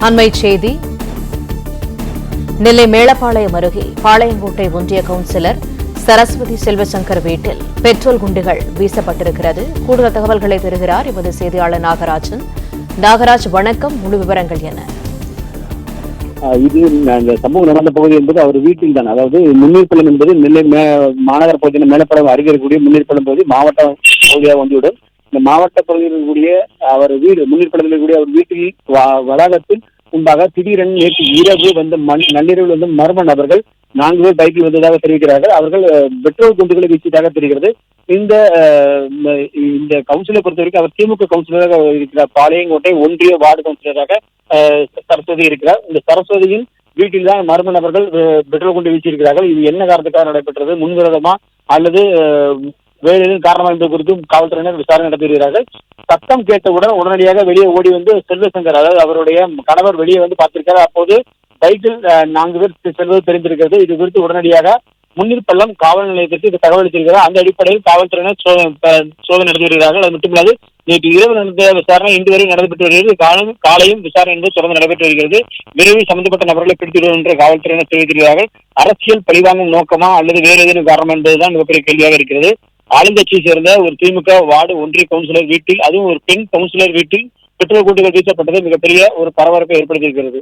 அண்மைச் செய்தி. நெல்லை மேலப்பாளையம் அருகே பாளையங்கோட்டை ஒன்றிய கவுன்சிலர் சரஸ்வதி செல்வசங்கர் வீட்டில் பெட்ரோல் குண்டுகள் வீசப்பட்டிருக்கிறது. கூடுதல் தகவல்களை தருகிறார் எமது செய்தியாளர் நாகராஜன். நாகராஜ், வணக்கம். முழு விவரங்கள் என்ன? இது இந்த சம்பவம் நடந்த பகுதி என்பது அவர் வீட்டில் தான். அதாவது முன்னீர்பள்ளம் என்பது நெல்லை மாநகர பகுதியில் மேலப்படம் அருகே இருக்கக்கூடிய முன்னீர்பள்ளம் பகுதி மாவட்ட பகுதியாக வந்துவிடும். இந்த மாவட்ட பகுதியில் இருக்கக்கூடிய அவர் வீடு முன்னீர்பள்ளத்தில் இருக்கக்கூடிய அவர் வீட்டில் வளாகத்தில் முன்பாக திடீரென நேற்று இரவு வந்து நள்ளிரவில் வந்து மர்ம நபர்கள் 4 பேர் பைக்கில் வந்ததாக தெரிவிக்கிறார்கள். அவர்கள் பெட்ரோல் குண்டுகளை வீசியதாக தெரிகிறது. இந்த கவுன்சிலை பொறுத்த வரைக்கும் அவர் திமுக கவுன்சிலராக இருக்கிறார். பாளையங்கோட்டை ஒன்றிய வார்டு கவுன்சிலராக சரஸ்வதி இருக்கிறார். இந்த சரஸ்வதியின் வீட்டில் தான் மர்ம நபர்கள் பெட்ரோல் குண்டு வீசியிருக்கிறார்கள். இது என்ன காரணத்துக்காக நடைபெற்றது, முன்விரோதமா அல்லது வேறு எதுவும் காரணமா என்பது குறித்தும் காவல்துறையினர் விசாரணை நடத்தி வருகிறார்கள். சத்தம் கேட்டவுடன் உடனடியாக வெளியே ஓடி வந்து செல்வசங்கர், அதாவது அவருடைய கணவர் வெளியே வந்து பார்த்திருக்காரு. அப்போது பைக்கில் 4 பேர் செல்வது தெரிந்திருக்கிறது. இது குறித்து உடனடியாக முன்னீர்பள்ளம் காவல் நிலையத்திற்கு இது தகவல் அளித்திருக்கிறார். அந்த அடிப்படையில் காவல்துறையினர் சோதனை நடத்தி வருகிறார்கள். அது மட்டுமல்லாது நேற்று இரவு நடந்த விசாரணை இன்று வரை நடைபெற்று வருகிறது. காலையும் விசாரணை என்பது தொடர்ந்து நடைபெற்று வருகிறது. விரைவில் சம்பந்தப்பட்ட நபர்களை பிடித்துவிடும் என்று காவல்துறையினர் தெரிவித்திருக்கிறார்கள். அரசியல் பழிவாங்கும் நோக்கமா அல்லது வேறு ஏதேனும் காரணம் என்பதுதான் மிகப்பெரிய கேள்வியாக இருக்கிறது. ஆளுங்கட்சியை சேர்ந்த ஒரு திமுக வார்டு ஒன்றிய கவுன்சிலர் வீட்டில், அதுவும் ஒரு பெண் கவுன்சிலர் வீட்டில் பெட்ரோல் குண்டுகள் வீசப்பட்டது மிகப்பெரிய ஒரு பரபரப்பை ஏற்படுத்தியிருக்கிறது.